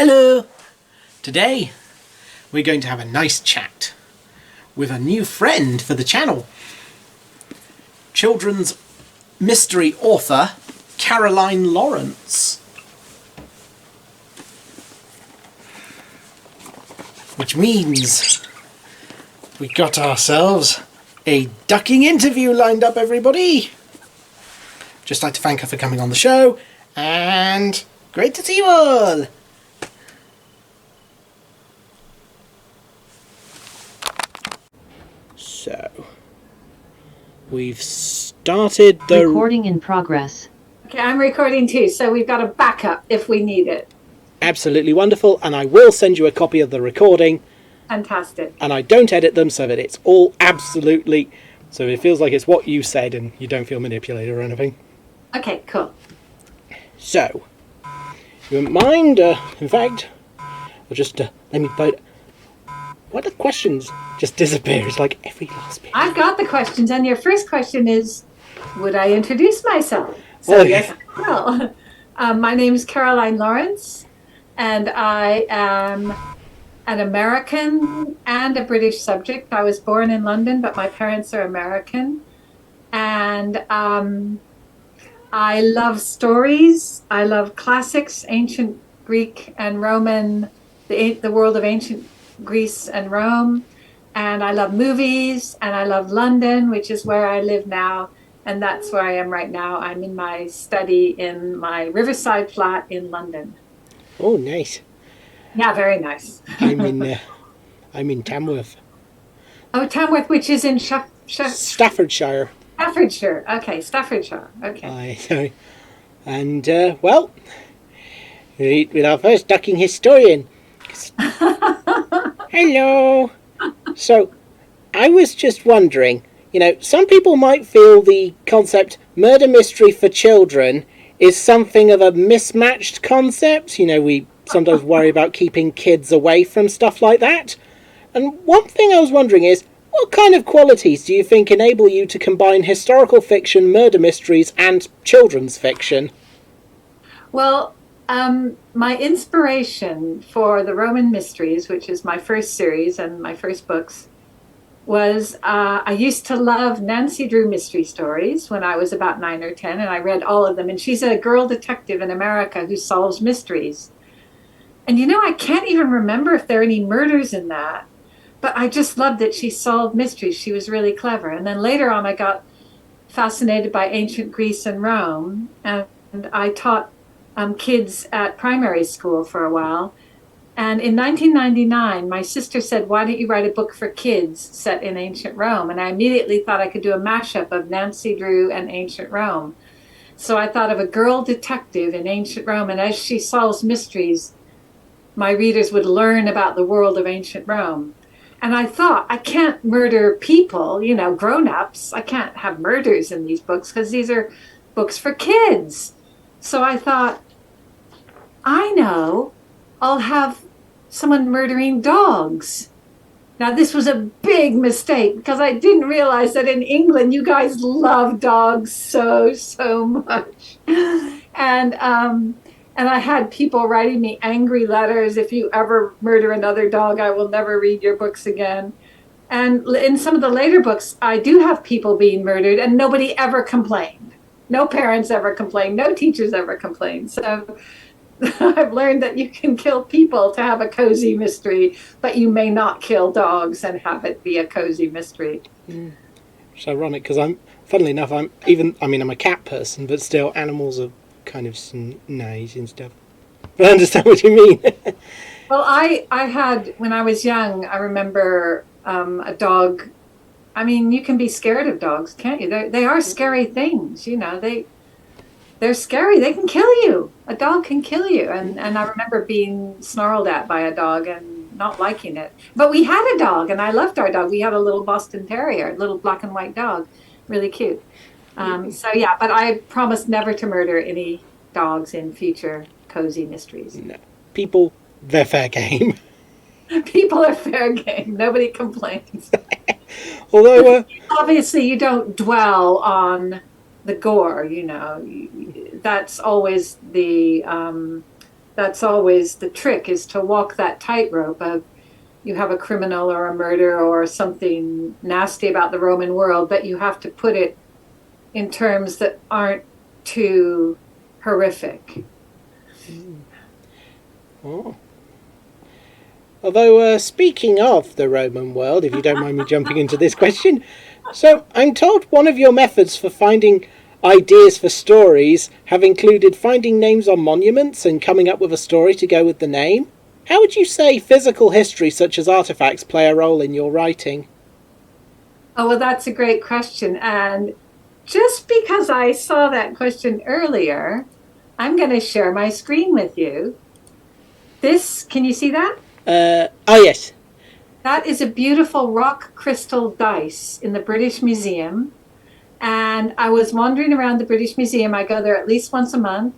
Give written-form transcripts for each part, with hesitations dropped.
Hello! Today we're going to have a nice chat with a new friend for the channel. Children's mystery author Caroline Lawrence. Which means we got ourselves a ducking interview lined up, everybody. Just like to thank her for coming on the show, and great to see you all! So, we've started the... Recording in progress. Okay, I'm recording too, so we've got a backup if we need it. Absolutely wonderful, and I will send you a copy of the recording. Fantastic. And I don't edit them so that it's all absolutely... So it feels like it's what you said and you don't feel manipulated or anything. Okay, cool. So, you wouldn't mind, in fact, I'll just let me bite... Why do questions just disappear? It's like every last bit. I've got the questions, and your first question is, would I introduce myself? So Oh, yes, I will. My name is Caroline Lawrence, and I am an American and a British subject. I was born in London, but my parents are American. And I love stories. I love classics, ancient Greek and Roman, the world of ancient Greece and Rome. And I love movies, and I love London, which is where I live now. And that's where I am right now. I'm in my study in my Riverside flat in London. Oh, nice. Yeah, very nice. I'm in Tamworth. Oh, Tamworth, which is in Staffordshire. Staffordshire. Okay, Staffordshire. Okay. Sorry. And, well, we meet with our first ducking historian. Hello. So, I was just wondering, some people might feel the concept murder mystery for children is something of a mismatched concept. We sometimes worry about keeping kids away from stuff like that. And one thing I was wondering is, what kind of qualities do you think enable you to combine historical fiction, murder mysteries, and children's fiction? Well, my inspiration for the Roman Mysteries, which is my first series and my first books, was I used to love Nancy Drew mystery stories when I was about 9 or 10, and I read all of them. And she's a girl detective in America who solves mysteries. And I can't even remember if there are any murders in that, but I just loved that she solved mysteries. She was really clever. And then later on, I got fascinated by ancient Greece and Rome, and I taught kids at primary school for a while. And in 1999, my sister said, why don't you write a book for kids set in ancient Rome? And I immediately thought I could do a mashup of Nancy Drew and ancient Rome. So I thought of a girl detective in ancient Rome, and as she solves mysteries, my readers would learn about the world of ancient Rome. And I thought, I can't murder people, grown-ups. I can't have murders in these books because these are books for kids. So I thought, I know, I'll have someone murdering dogs. Now, this was a big mistake because I didn't realize that in England, you guys love dogs so much. And I had people writing me angry letters. If you ever murder another dog, I will never read your books again. And in some of the later books, I do have people being murdered, and nobody ever complained. No parents ever complained. No teachers ever complained. So I've learned that you can kill people to have a cozy mystery, but you may not kill dogs and have it be a cozy mystery. It's ironic because funnily enough, I'm a cat person, but still animals are kind of nice and stuff. But I understand what you mean. Well, I had, when I was young, I remember a dog. I mean, you can be scared of dogs, can't you? They are scary things, they're scary. They can kill you. A dog can kill you. And I remember being snarled at by a dog and not liking it. But we had a dog, and I loved our dog. We had a little Boston Terrier, a little black and white dog. Really cute. So, yeah, but I promised never to murder any dogs in future cozy mysteries. No. People, they're fair game. People are fair game. Nobody complains. Although... obviously, you don't dwell on the gore, that's always the that's always the trick, is to walk that tightrope of you have a criminal or a murder or something nasty about the Roman world, but you have to put it in terms that aren't too horrific. Oh. Although, speaking of the Roman world, if you don't mind me jumping into this question, so I'm told one of your methods for finding ideas for stories have included finding names on monuments and coming up with a story to go with the name. How would you say physical history, such as artifacts, play a role in your writing? Oh, well, that's a great question. And just because I saw that question earlier, I'm going to share my screen with you. This, can you see that? Yes. That is a beautiful rock crystal dice in the British Museum. And I was wandering around the British Museum. I go there at least once a month.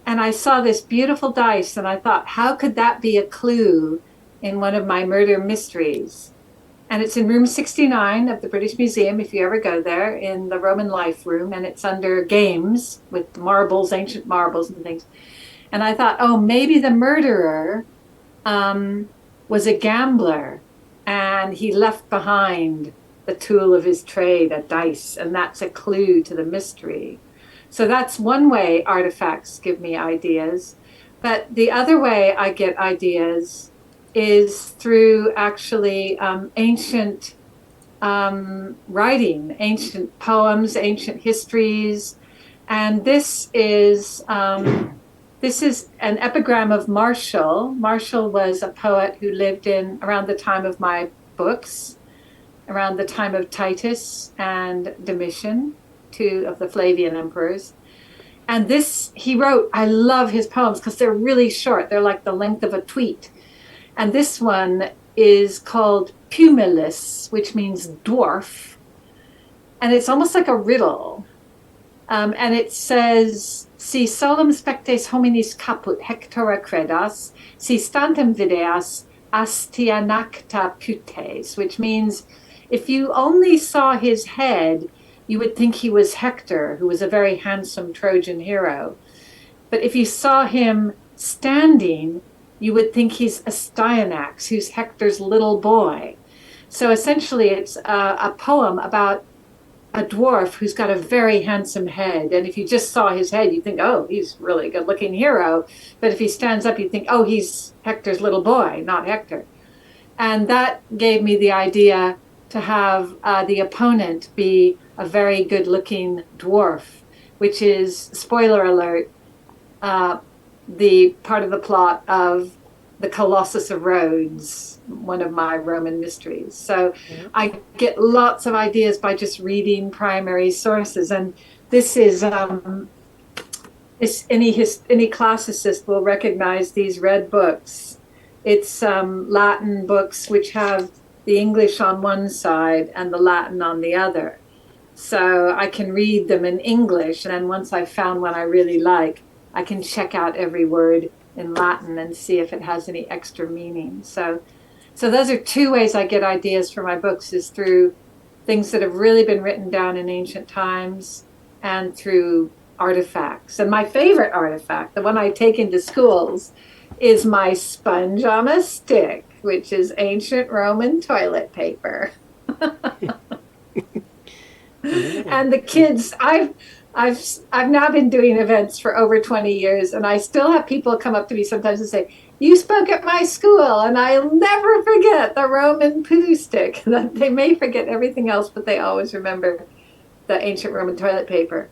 And I saw this beautiful dice. And I thought, how could that be a clue in one of my murder mysteries? And it's in room 69 of the British Museum, if you ever go there, in the Roman Life room. And it's under games with marbles, ancient marbles and things. And I thought, oh, maybe the murderer was a gambler and he left behind the tool of his trade, a dice, and that's a clue to the mystery. So that's one way artifacts give me ideas. But the other way I get ideas is through actually ancient writing, ancient poems, ancient histories. And this is an epigram of Martial. Martial was a poet who lived in around the time of my books, around the time of Titus and Domitian, two of the Flavian emperors. And this, he wrote, I love his poems because they're really short. They're like the length of a tweet. And this one is called Pumilus, which means dwarf. And it's almost like a riddle. And it says, si solum spectes hominis caput hectora credas, si stantem videas astianacta putes, which means if you only saw his head, you would think he was Hector, who was a very handsome Trojan hero. But if you saw him standing, you would think he's Astyanax, who's Hector's little boy. So essentially, it's a poem about a dwarf who's got a very handsome head. And if you just saw his head, you'd think, oh, he's really good looking hero. But if he stands up, you'd think, oh, he's Hector's little boy, not Hector. And that gave me the idea to have the opponent be a very good looking dwarf, which is, spoiler alert, the part of the plot of the Colossus of Rhodes, one of my Roman mysteries. So I get lots of ideas by just reading primary sources. And this is, any classicist will recognize these red books. It's Latin books which have the English on one side and the Latin on the other. So I can read them in English, and then once I've found one I really like, I can check out every word in Latin and see if it has any extra meaning. So those are two ways I get ideas for my books, is through things that have really been written down in ancient times and through artifacts. And my favorite artifact, the one I take into schools, is my sponge on a stick, which is ancient Roman toilet paper. And the kids, I've now been doing events for over 20 years, and I still have people come up to me sometimes and say, you spoke at my school, and I'll never forget the Roman poo stick. They may forget everything else, but they always remember the ancient Roman toilet paper.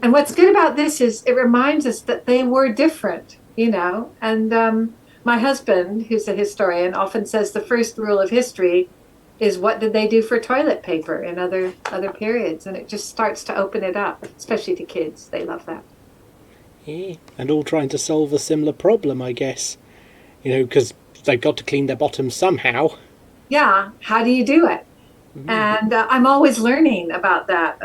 And what's good about this is it reminds us that they were different, you know. And my husband, who's a historian, often says the first rule of history is what did they do for toilet paper in other periods, and it just starts to open it up, especially to kids. They love that. Yeah, and all trying to solve a similar problem, I guess. You know, because they've got to clean their bottoms somehow. Yeah, how do you do it? And I'm always learning about that.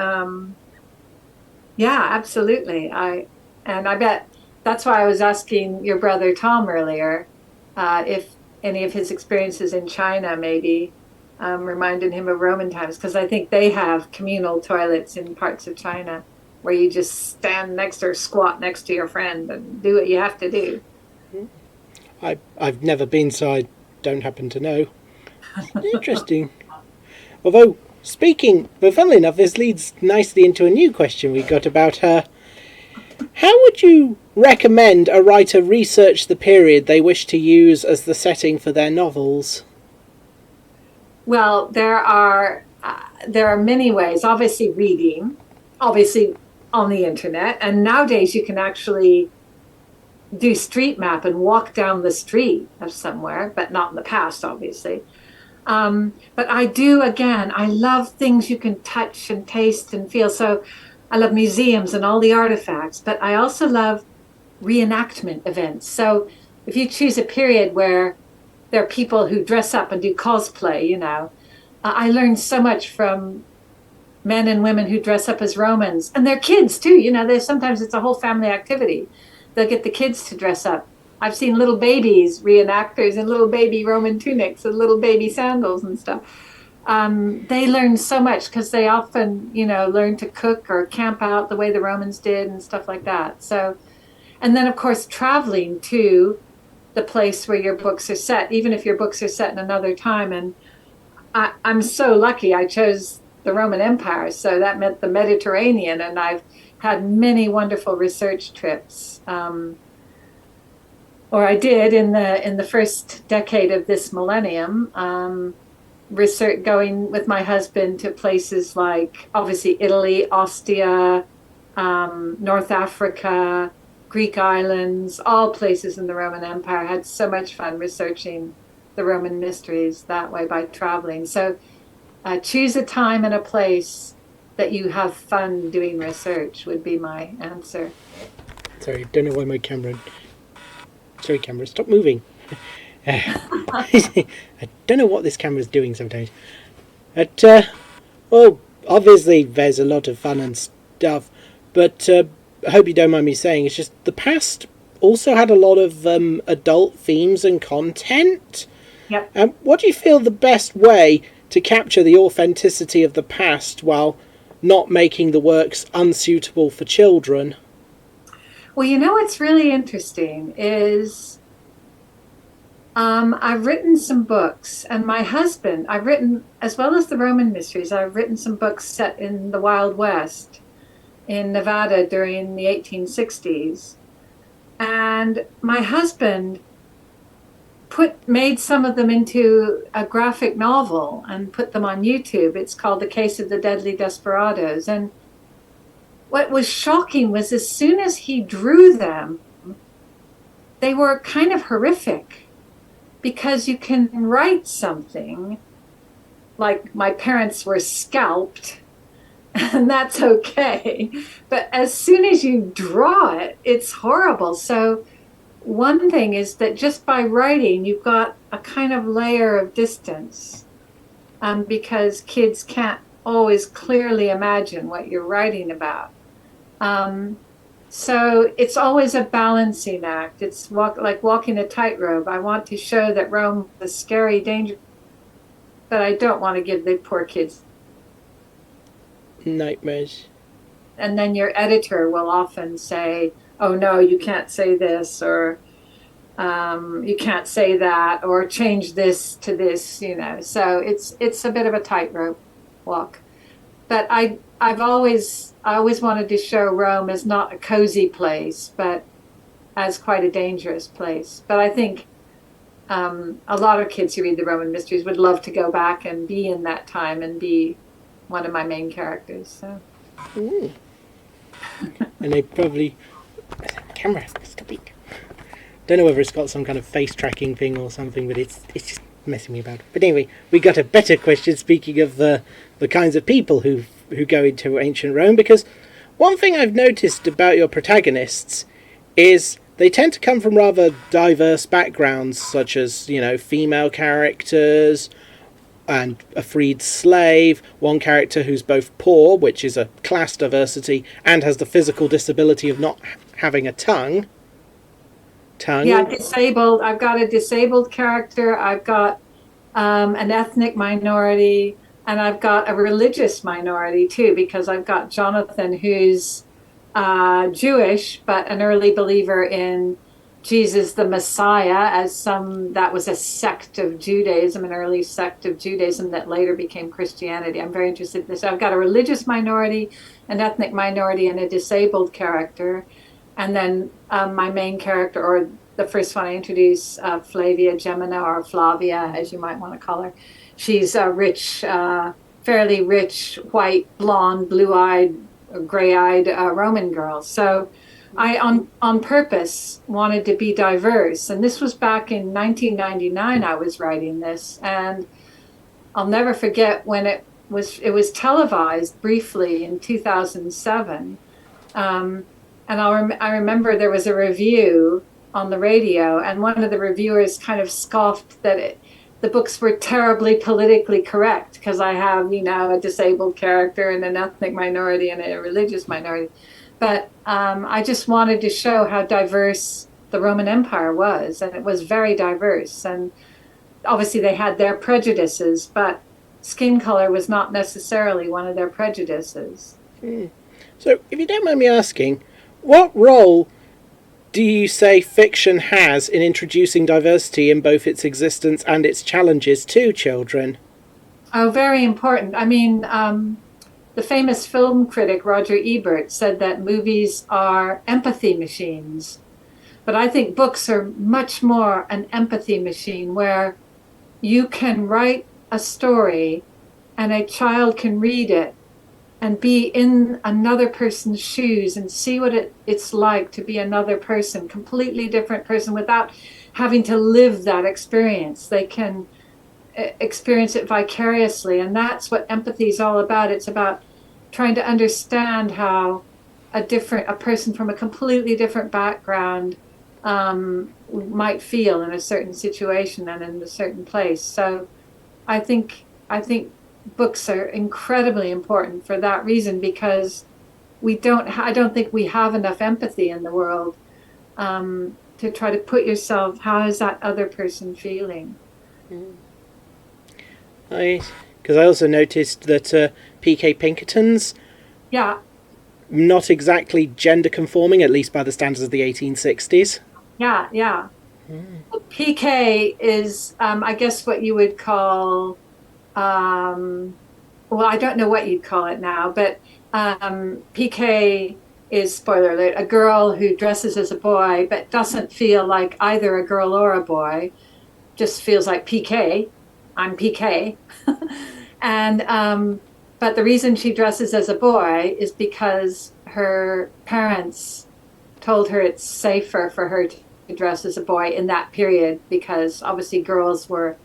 Yeah, absolutely. I bet that's why I was asking your brother Tom earlier if any of his experiences in China maybe reminded him of Roman times, because I think they have communal toilets in parts of China. where you just stand next or squat next to your friend and do what you have to do. I've never been, so I don't happen to know. Interesting. Although, speaking, but funnily enough, this leads nicely into a new question we got about her. How would you recommend a writer research the period they wish to use as the setting for their novels? Well, there are many ways. Obviously, reading, obviously on the internet, and nowadays you can actually do street map and walk down the street of somewhere, but not in the past, obviously. But I do, again, I love things you can touch and taste and feel. So I love museums and all the artifacts, but I also love reenactment events. So if you choose a period where there are people who dress up and do cosplay, I learned so much from men and women who dress up as Romans and their kids too. There's sometimes it's a whole family activity. They'll get the kids to dress up. I've seen little babies reenactors in little baby Roman tunics and little baby sandals and stuff. They learn so much because they often, learn to cook or camp out the way the Romans did and stuff like that. So, and then of course, traveling to the place where your books are set, even if your books are set in another time. And I'm so lucky I chose the Roman Empire. So that meant the Mediterranean. And I've had many wonderful research trips. Or I did in the first decade of this millennium, research going with my husband to places like obviously Italy, Ostia, North Africa, Greek islands, all places in the Roman Empire. I had so much fun researching the Roman mysteries that way by traveling. So choose a time and a place that you have fun doing research would be my answer. Sorry, don't know why my camera... Sorry, camera, stop moving. I don't know what this camera's doing sometimes. But, well, obviously there's a lot of fun and stuff, but I hope you don't mind me saying, it's just the past also had a lot of adult themes and content. Yep. What do you feel the best way to capture the authenticity of the past while not making the works unsuitable for children? Well, what's really interesting is I've written some books, and my husband, I've written, as well as the Roman mysteries, I've written some books set in the Wild West in Nevada during the 1860s. And my husband made some of them into a graphic novel and put them on YouTube. It's called The Case of the Deadly Desperados. And what was shocking was as soon as he drew them, they were kind of horrific, because you can write something like my parents were scalped and that's okay. But as soon as you draw it, it's horrible. So one thing is that just by writing, you've got a kind of layer of distance, because kids can't always clearly imagine what you're writing about. So it's always a balancing act. It's like walking a tightrope. I want to show that Rome is scary, dangerous, but I don't want to give the poor kids nightmares. And then your editor will often say, "Oh no, you can't say this," or "You can't say that," or "Change this to this." So it's a bit of a tightrope walk. But I always wanted to show Rome as not a cozy place, but as quite a dangerous place. But I think a lot of kids who read the Roman mysteries would love to go back and be in that time and be one of my main characters. So. And they probably... Camera, stop it. Don't know whether it's got some kind of face tracking thing or something, but it's just messing me about. But anyway, we got a better question, speaking of the kinds of people who go into ancient Rome, because one thing I've noticed about your protagonists is they tend to come from rather diverse backgrounds, such as, female characters and a freed slave, one character who's both poor, which is a class diversity, and has the physical disability of not having a tongue. Yeah, disabled. I've got a disabled character. I've got an ethnic minority, and I've got a religious minority too, because I've got Jonathan, who's Jewish, but an early believer in Jesus the Messiah, as some that was a sect of Judaism, an early sect of Judaism that later became Christianity. I'm very interested in this. I've got a religious minority, an ethnic minority, and a disabled character. And then my main character, or the first one I introduce, Flavia Gemina, or Flavia, as you might want to call her. She's a rich, fairly rich, white, blonde, blue-eyed, gray-eyed Roman girl. So I, on purpose, wanted to be diverse. And this was back in 1999. I was writing this, and I'll never forget when it was televised briefly in 2007. And I remember there was a review on the radio, and one of the reviewers kind of scoffed that the books were terribly politically correct because I have, a disabled character and an ethnic minority and a religious minority. But I just wanted to show how diverse the Roman Empire was, and it was very diverse. And obviously they had their prejudices, but skin color was not necessarily one of their prejudices. So, if you don't mind me asking, what role do you say fiction has in introducing diversity in both its existence and its challenges to children? Oh, very important. I mean, the famous film critic Roger Ebert said that movies are empathy machines. But I think books are much more an empathy machine where you can write a story and a child can read it and be in another person's shoes and see what it's like to be another person, completely different person, without having to live that experience. They can experience it vicariously. And that's what empathy is all about. It's about trying to understand how a person from a completely different background might feel in a certain situation and in a certain place. So I think books are incredibly important for that reason, because I don't think we have enough empathy in the world to try to put yourself, how is that other person feeling? Because I also noticed that P.K. Pinkerton's Yeah, not exactly gender conforming, at least by the standards of the 1860s. yeah. PK is, I guess, what you would call, well, I don't know what you'd call it now, but PK is, spoiler alert, a girl who dresses as a boy but doesn't feel like either a girl or a boy, just feels like PK. I'm PK. And but the reason she dresses as a boy is because her parents told her it's safer for her to dress as a boy in that period, because obviously girls were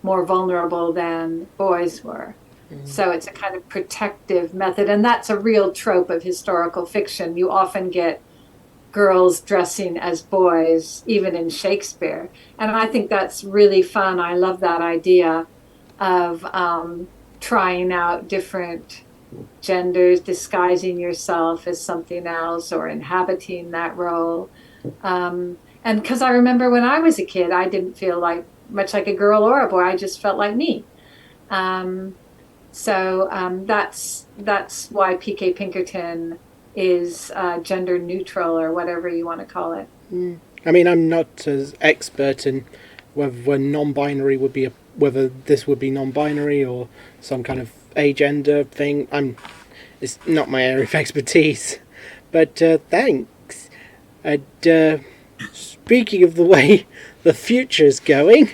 more vulnerable than boys were. So it's a kind of protective method. And that's a real trope of historical fiction. You often get girls dressing as boys, even in Shakespeare. And I think that's really fun. I love that idea of trying out different genders, disguising yourself as something else or inhabiting that role. And because I remember when I was a kid, I didn't feel like much like a girl or a boy. I just felt like me. So that's why P.K. Pinkerton is gender neutral, or whatever you want to call it. I mean, I'm not as expert in whether non-binary would be whether this would be non-binary or some kind of agender thing. It's not my area of expertise, but thanks. And speaking of the way the future's going,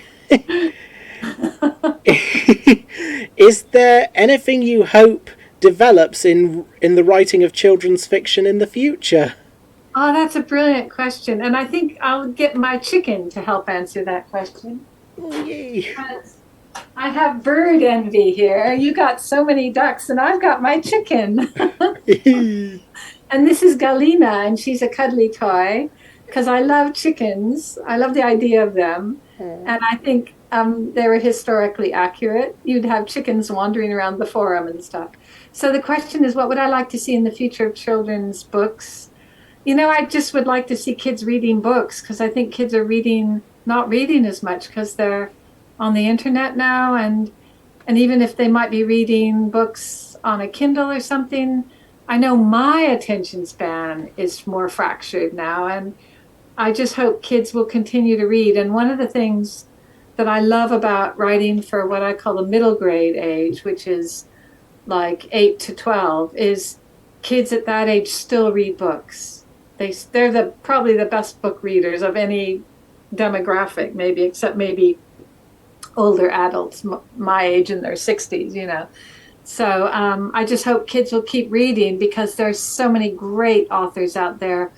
is there anything you hope develops in the writing of children's fiction in the future? Oh, that's a brilliant question. And I think I'll get my chicken to help answer that question. Oh, yay. Because I have bird envy here. You got so many ducks, and I've got my chicken. And this is Galina, and she's a cuddly toy, because I love chickens. I love the idea of them. And I think they were historically accurate. You'd have chickens wandering around the forum and stuff. So the question is, what would I like to see in the future of children's books? I just would like to see kids reading books, because I think kids are not reading as much because they're on the internet now. And even if they might be reading books on a Kindle or something, I know my attention span is more fractured now, and I just hope kids will continue to read. And one of the things that I love about writing for what I call the middle grade age, which is like 8 to 12, is kids at that age still read books. They're probably the best book readers of any demographic, maybe, except maybe older adults my age in their 60s, you know. So I just hope kids will keep reading, because there's so many great authors out there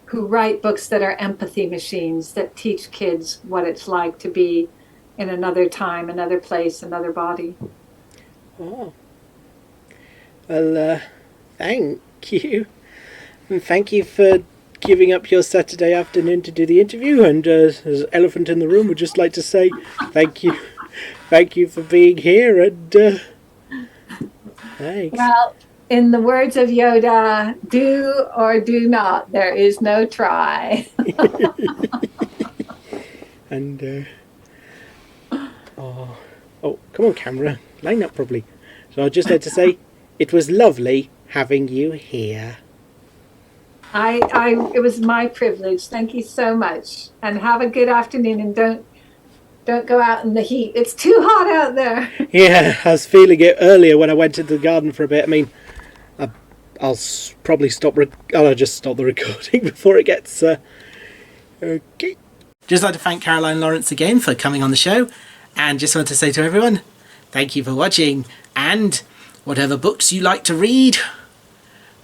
who write books that are empathy machines that teach kids what it's like to be in another time, another place, another body. Oh. Well, thank you. And thank you for giving up your Saturday afternoon to do the interview. And as elephant in the room, would just like to say thank you. Thank you for being here. And thanks. Well, in the words of Yoda, do or do not. There is no try. And oh, come on, camera, line up properly. So I'd just like to say, it was lovely having you here. It was my privilege. Thank you so much, and have a good afternoon. And don't go out in the heat. It's too hot out there. Yeah, I was feeling it earlier when I went into the garden for a bit. I mean, I'll probably I'll just stop the recording before it gets okay. Just like to thank Caroline Lawrence again for coming on the show, and just want to say to everyone, thank you for watching. And whatever books you like to read,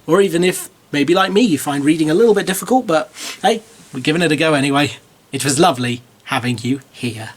or even if maybe like me you find reading a little bit difficult, but hey, we're giving it a go anyway. It was lovely having you here.